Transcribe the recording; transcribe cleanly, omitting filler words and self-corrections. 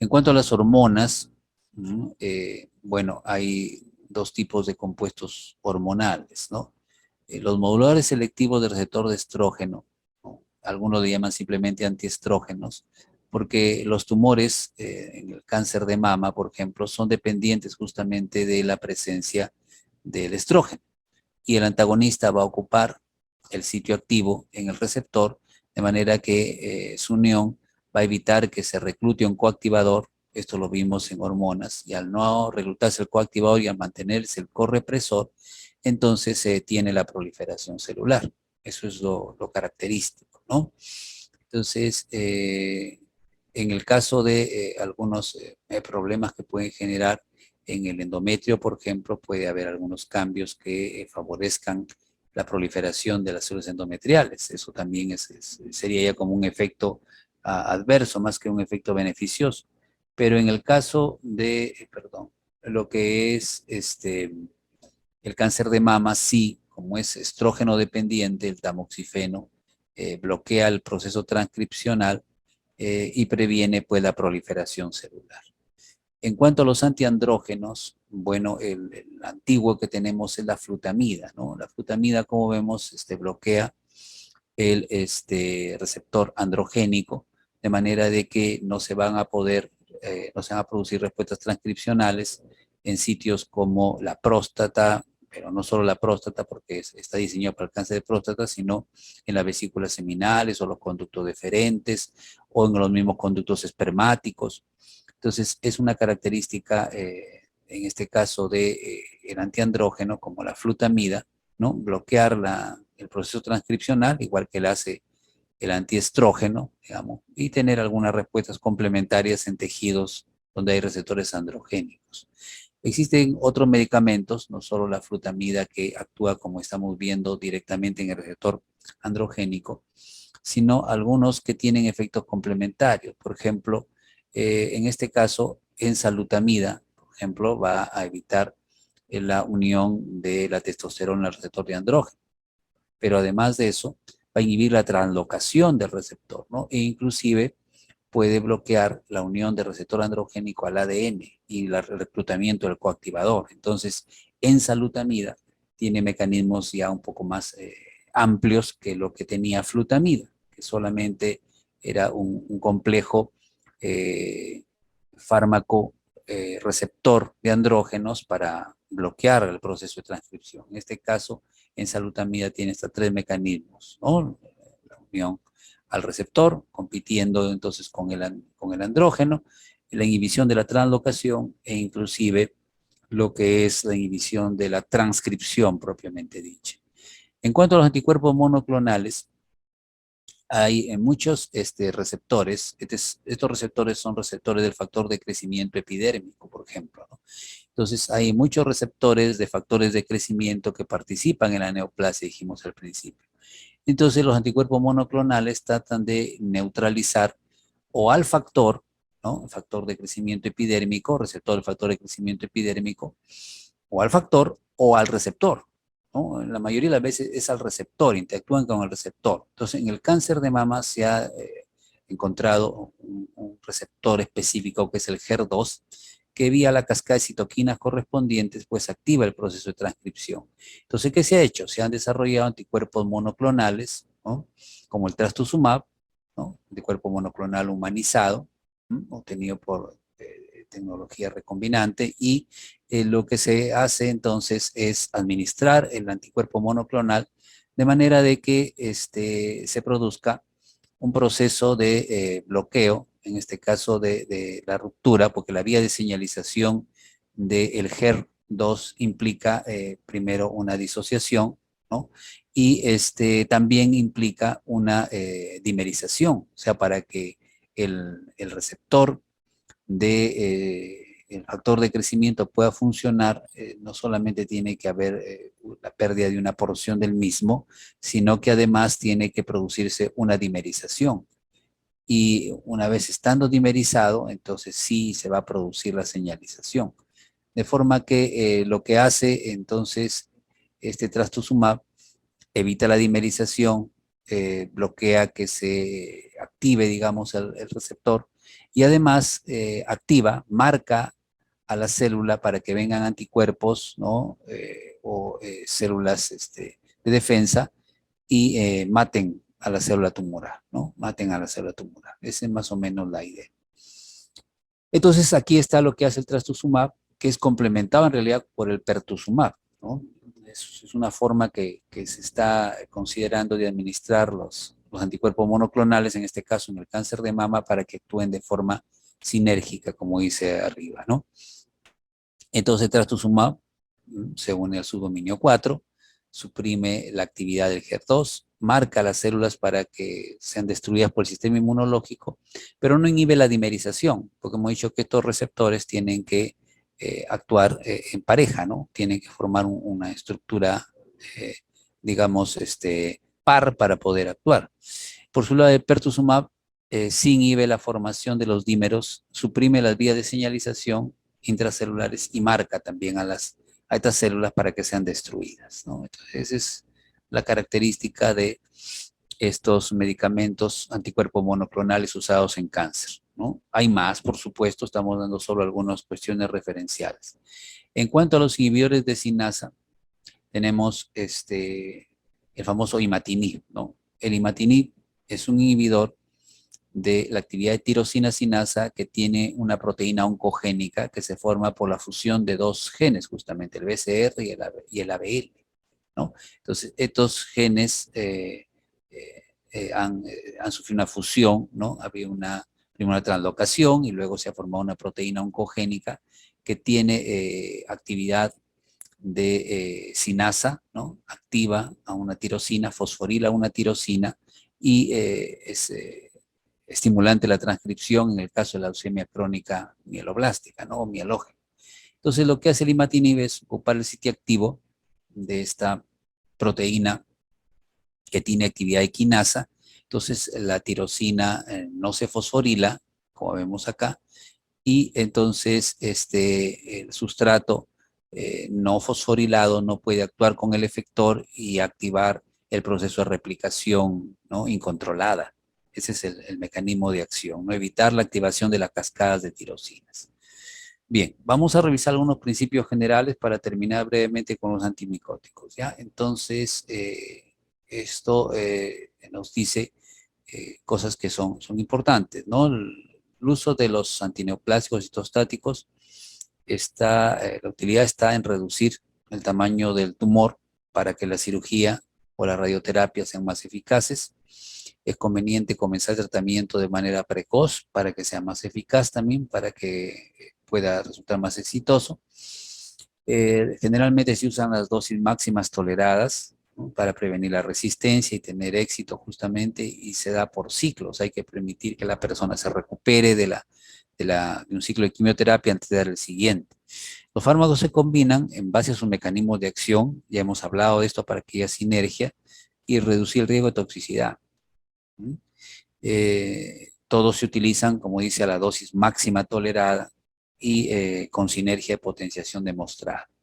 En cuanto a las hormonas, bueno, hay dos tipos de compuestos hormonales, ¿no? Los moduladores selectivos del receptor de estrógeno, ¿no? Algunos le llaman simplemente antiestrógenos, porque los tumores en el cáncer de mama, por ejemplo, son dependientes justamente de la presencia del estrógeno. Y el antagonista va a ocupar el sitio activo en el receptor, de manera que su unión va a evitar que se reclute un coactivador. Esto lo vimos en hormonas, y al no reclutarse el coactivador y al mantenerse el correpresor, entonces se tiene la proliferación celular. Eso es lo característico, ¿no? Entonces, en el caso de algunos problemas que pueden generar en el endometrio, por ejemplo, puede haber algunos cambios que favorezcan la proliferación de las células endometriales. Eso también sería ya como un efecto adverso más que un efecto beneficioso. Pero en el caso de, perdón, lo que es el cáncer de mama, sí, como es estrógeno dependiente, el tamoxifeno bloquea el proceso transcripcional y previene pues la proliferación celular. En cuanto a los antiandrógenos, bueno, el antiguo que tenemos es la flutamida, ¿no? La flutamida, como vemos, bloquea el receptor androgénico, de manera de que no se van a poder, no se van a producir respuestas transcripcionales en sitios como la próstata, pero no solo la próstata, porque está diseñado para el cáncer de próstata, sino en las vesículas seminales o los conductos deferentes o en los mismos conductos espermáticos. Entonces, es una característica, en este caso, de el antiandrógeno, como la flutamida, ¿no? Bloquear el proceso transcripcional, igual que lo hace el antiestrógeno, digamos, y tener algunas respuestas complementarias en tejidos donde hay receptores androgénicos. Existen otros medicamentos, no solo la flutamida, que actúa, como estamos viendo, directamente en el receptor androgénico, sino algunos que tienen efectos complementarios. Por ejemplo, en este caso, enzalutamida, por ejemplo, va a evitar la unión de la testosterona al receptor de andrógeno, pero además de eso, va a inhibir la translocación del receptor, ¿no? E inclusive puede bloquear la unión del receptor androgénico al ADN y el reclutamiento del coactivador. Entonces, enzalutamida tiene mecanismos ya un poco más amplios que lo que tenía flutamida, que solamente era un complejo eh, fármaco receptor de andrógenos para bloquear el proceso de transcripción. En este caso, enzalutamida tiene estos tres mecanismos, ¿no? La unión al receptor, compitiendo entonces con el andrógeno, la inhibición de la translocación e inclusive lo que es la inhibición de la transcripción propiamente dicha. En cuanto a los anticuerpos monoclonales, hay muchos receptores. Estos receptores son receptores del factor de crecimiento epidérmico, por ejemplo, ¿no? Entonces, hay muchos receptores de factores de crecimiento que participan en la neoplasia, dijimos al principio. Entonces, los anticuerpos monoclonales tratan de neutralizar o al factor, ¿no? El factor de crecimiento epidérmico, receptor del factor de crecimiento epidérmico, o al factor o al receptor, ¿no? La mayoría de las veces es al receptor, interactúan con el receptor. Entonces, en el cáncer de mama se ha encontrado un receptor específico que es el HER2, que vía la cascada de citoquinas correspondientes, pues activa el proceso de transcripción. Entonces, ¿qué se ha hecho? Se han desarrollado anticuerpos monoclonales, ¿no? Como el trastuzumab, ¿no? Anticuerpo monoclonal humanizado, ¿no? Obtenido por tecnología recombinante, y lo que se hace entonces es administrar el anticuerpo monoclonal de manera de que se produzca un proceso de bloqueo, en este caso de la ruptura, porque la vía de señalización del HER2 implica primero una disociación, ¿no? Y también implica una dimerización, o sea, para que el receptor el factor de crecimiento pueda funcionar, no solamente tiene que haber la pérdida de una porción del mismo, sino que además tiene que producirse una dimerización. Y una vez estando dimerizado, entonces sí se va a producir la señalización. De forma que lo que hace entonces este trastuzumab evita la dimerización, bloquea que se active, digamos, el receptor, Y además activa, marca a la célula para que vengan anticuerpos, ¿no? O células de defensa y maten a la célula tumoral, ¿no? Maten a la célula tumoral. Esa es más o menos la idea. Entonces, aquí está lo que hace el trastuzumab, que es complementado en realidad por el pertuzumab, ¿no? Es una forma que se está considerando de administrar los anticuerpos monoclonales, en este caso en el cáncer de mama, para que actúen de forma sinérgica, como dice arriba, ¿no? Entonces, trastuzumab se une al subdominio 4, suprime la actividad del HER2, marca las células para que sean destruidas por el sistema inmunológico, pero no inhibe la dimerización, porque hemos dicho que estos receptores tienen que actuar en pareja, ¿no? Tienen que formar una estructura, eh, digamos, par para poder actuar. Por su lado, el pertuzumab sí inhibe la formación de los dímeros, suprime las vías de señalización intracelulares y marca también a estas células para que sean destruidas, ¿no? Entonces, esa es la característica de estos medicamentos anticuerpos monoclonales usados en cáncer, ¿no? Hay más, por supuesto, estamos dando solo algunas cuestiones referenciales. En cuanto a los inhibidores de sinasa, tenemos el famoso imatinib, ¿no? El imatinib es un inhibidor de la actividad de tirosina sinasa que tiene una proteína oncogénica que se forma por la fusión de dos genes, justamente el BCR y el ABL, ¿no? Entonces, estos genes han sufrido una fusión, ¿no? Había primero una translocación y luego se ha formado una proteína oncogénica que tiene actividad de sinasa, ¿no? Activa a una tirosina, fosforila a una tirosina y es estimulante la transcripción en el caso de la leucemia crónica mieloblástica, ¿no? O mielógena. Entonces, lo que hace el imatinib es ocupar el sitio activo de esta proteína que tiene actividad de quinasa. Entonces, la tirosina no se fosforila, como vemos acá, y entonces el sustrato no fosforilado no puede actuar con el efector y activar el proceso de replicación, ¿no? Incontrolada. Ese es el mecanismo de acción, ¿no? Evitar la activación de las cascadas de tirosinas. Bien, vamos a revisar algunos principios generales para terminar brevemente con los antimicóticos, ¿ya? Entonces, esto nos dice cosas que son importantes, ¿no? El uso de los antineoplásicos citostáticos la utilidad está en reducir el tamaño del tumor para que la cirugía o la radioterapia sean más eficaces. Es conveniente comenzar el tratamiento de manera precoz para que sea más eficaz también, para que pueda resultar más exitoso. Generalmente se usan las dosis máximas toleradas, ¿no? Para prevenir la resistencia y tener éxito justamente, y se da por ciclos. Hay que permitir que la persona se recupere de un ciclo de quimioterapia antes de dar el siguiente. Los fármacos se combinan en base a sus mecanismos de acción, ya hemos hablado de esto, para que haya sinergia y reducir el riesgo de toxicidad. Todos se utilizan, como dice, a la dosis máxima tolerada y con sinergia de potenciación demostrada.